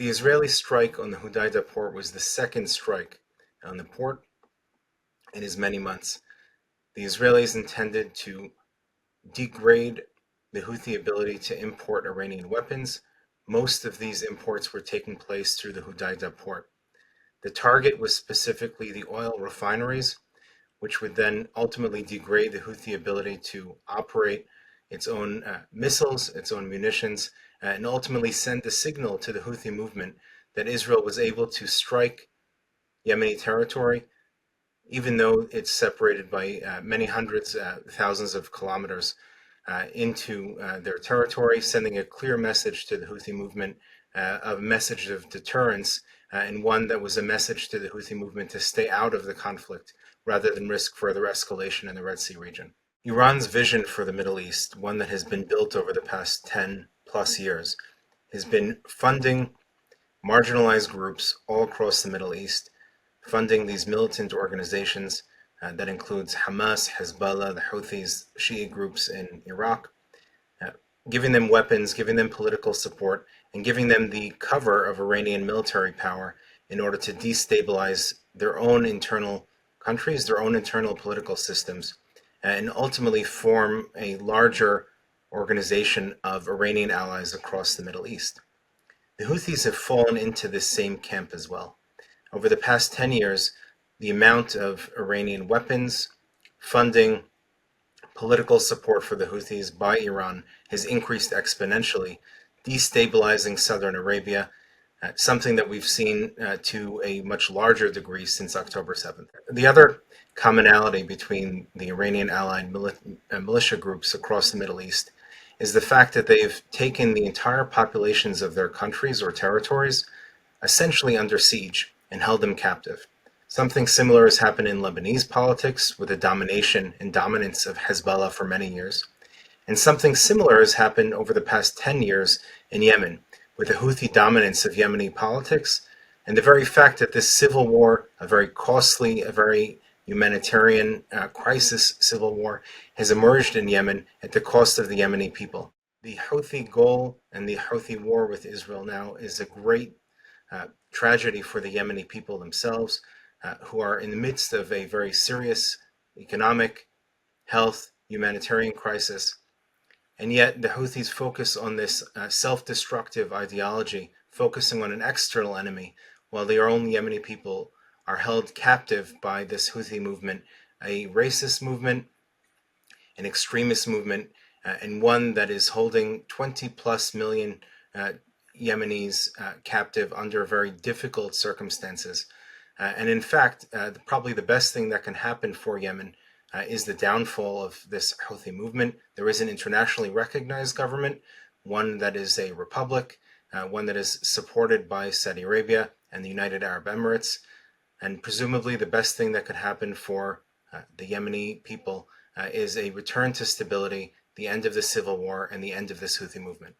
The Israeli strike on the Hodeidah port was the second strike on the port in as many months. The Israelis intended to degrade the Houthi ability to import Iranian weapons. Most of these imports were taking place through the Hodeidah port. The target was specifically the oil refineries, which would then ultimately degrade the Houthi ability to operate its own missiles, its own munitions, and ultimately send a signal to the Houthi movement that Israel was able to strike Yemeni territory, even though it's separated by many hundreds, thousands of kilometers into their territory, sending a clear message to the Houthi movement, a message of deterrence, and one that was a message to the Houthi movement to stay out of the conflict rather than risk further escalation in the Red Sea region. Iran's vision for the Middle East, one that has been built over the past 10 plus years, has been funding marginalized groups all across the Middle East, funding these militant organizations that includes Hamas, Hezbollah, the Houthis, Shiite groups in Iraq, giving them weapons, giving them political support, and giving them the cover of Iranian military power in order to destabilize their own internal countries, their own internal political systems, and ultimately form a larger organization of Iranian allies across the Middle East. The Houthis have fallen into this same camp as well. Over the past 10 years, the amount of Iranian weapons, funding, political support for the Houthis by Iran has increased exponentially, destabilizing southern Arabia, something that we've seen to a much larger degree since October 7th. The other commonality between the Iranian allied militia groups across the Middle East is the fact that they've taken the entire populations of their countries or territories essentially under siege and held them captive. Something similar has happened in Lebanese politics with the domination and dominance of Hezbollah for many years. And something similar has happened over the past 10 years in Yemen with the Houthi dominance of Yemeni politics and the very fact that this civil war, a very costly, a very humanitarian crisis civil war, has emerged in Yemen at the cost of the Yemeni people. The Houthi goal and the Houthi war with Israel now is a great tragedy for the Yemeni people themselves, who are in the midst of a very serious economic, health, humanitarian crisis. And yet the Houthis focus on this self-destructive ideology, focusing on an external enemy, while their own Yemeni people are held captive by this Houthi movement, a racist movement, an extremist movement, and one that is holding 20 plus million Yemenis captive under very difficult circumstances. And in fact, probably the best thing that can happen for Yemen is the downfall of this Houthi movement. There is an internationally recognized government, one that is a republic, one that is supported by Saudi Arabia and the United Arab Emirates. And presumably the best thing that could happen for the Yemeni people is a return to stability, the end of the civil war, and the end of this Houthi movement.